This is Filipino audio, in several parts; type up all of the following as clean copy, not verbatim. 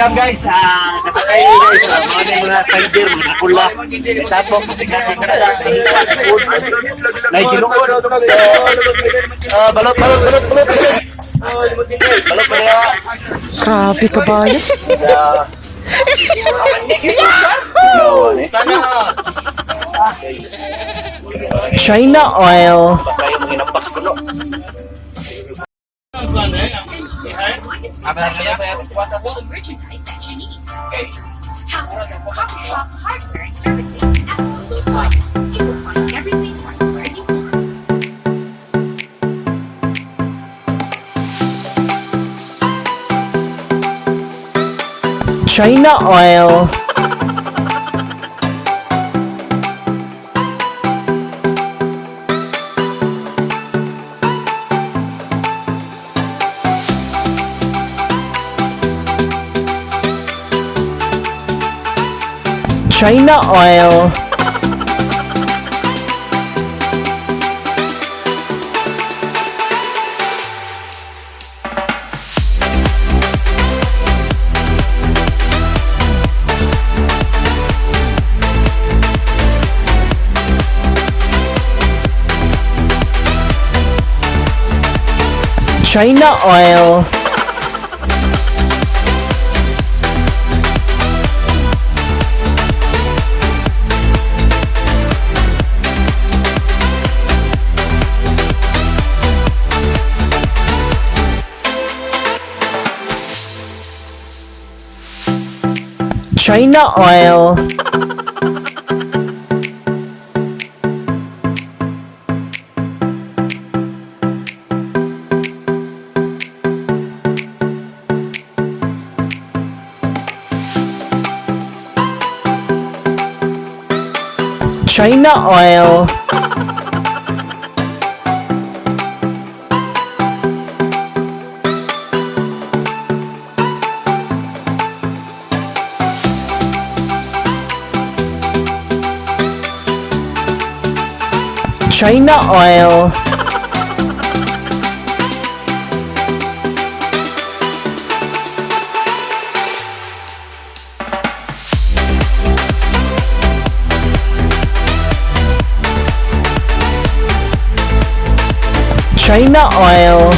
Welcome guys, kasakay nyo guys, mga slider, mga pula, tapos kasi naikinuon, so balot pa rin. Grabe ka bayas. Sana China oil. kayo mga inampax ko no. All the merchandise that you need. Household, coffee shop, hardware, and services at low prices. You will find everything right where you are. China oil. China oil. China oil. China oil. China oil. China oil. China oil.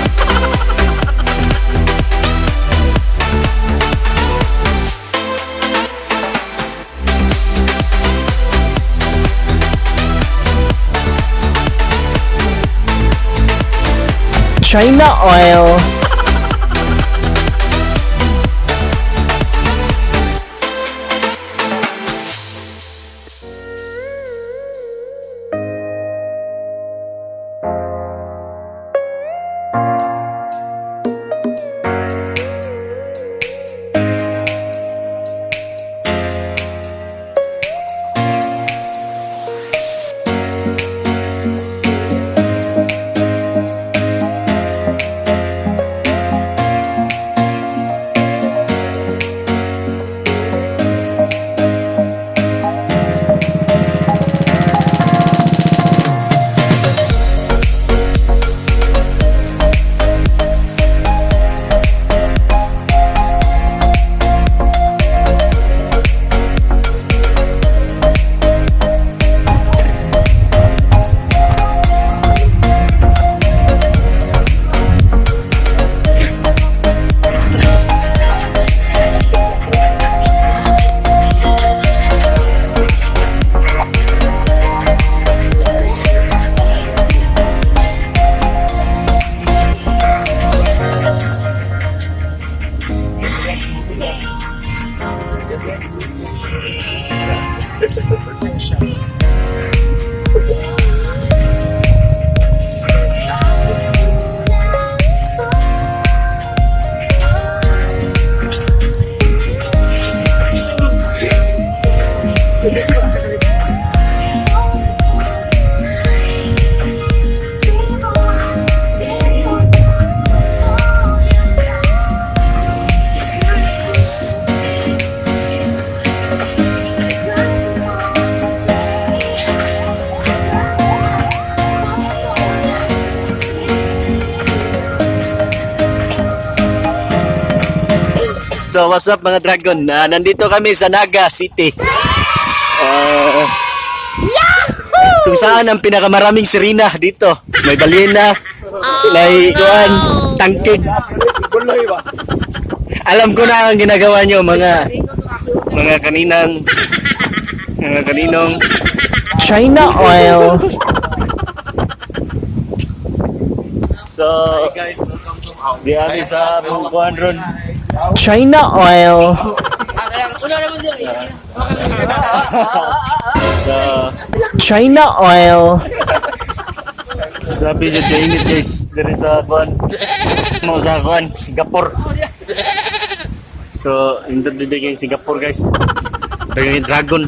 China oil. So, what's up mga dragon? Nandito kami sa Naga City. Kung saan ang pinakamaraming sirena dito. May balena, may kuan, tangkig. Alam ko na ang ginagawa nyo mga kaninong. China oil, So, di kami sa kuan ron. China oil, So, China oil, grabe siya kainit guys. Dari sa kuan. Mo sa kuan, Singapore. So, indot din yung Singapore guys. Ito yung dragon.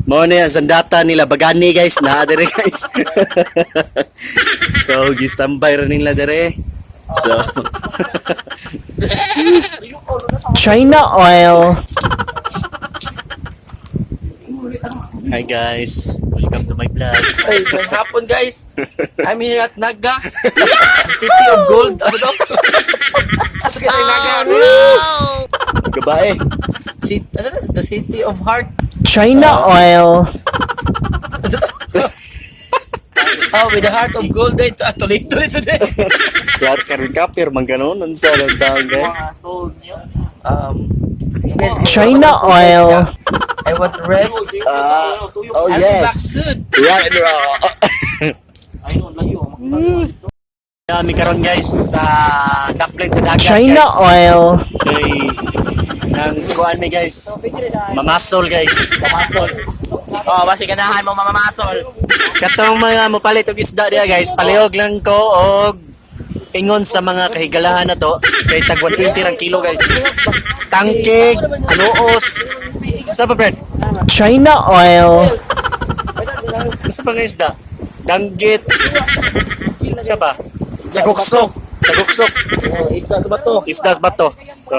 Mo na yan, sandata nila bagani guys, na dire guys. So, gistambay rin nila dire. So, China oil, hi guys, welcome to my vlog. Hey, ngayong hapon guys. I'm here at Naga. City of Gold. Ano to? Ano kaya Naga? Gabae. The City of Heart. China oil, Oh, with the heart of gold. Tuloy-tuloy today. Clark Karin Kapir, mangganon, sa taon guys. Sige, guys, China oil, I want to rest. Oh I'll be back yes. soon. Right, Kami karon guys sa dumpling sa dagat China guys. oil, Kay nang kuan mi guys. Mamasol guys. Oh, basi ganahan mo mamamasol. Katong mga mopalit og isda diya guys, palihog lang ko og ingon sa mga kahigalahan na to kay tag 120 rang kilo guys. Tangkig, anuos. Sa pa Brad? China oil, Sa pa nga isda? Danggit. Sa pa? Saguksok. Saguksok. Isda sa bato. Isda sa bato. So,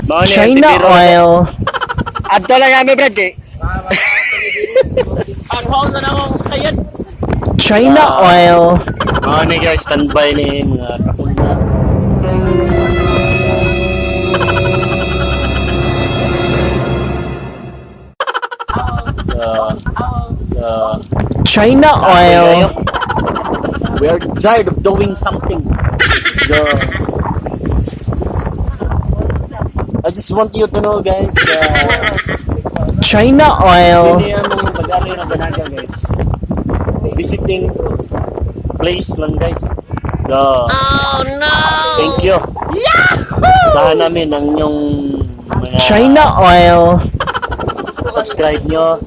mao ni China oil, Adto lang kami Brad kay. Ang haon na akong sayad. China oil, Mao ni guys, standby ni mga kapul na. China oil, We are tired of doing something. So, I just want you to know guys, China oil, hindi yan mga mag-alay ng Naga guys. Visiting place lang guys. So, thank you. Saan namin ang inyong mga China oil, subscribe nyo.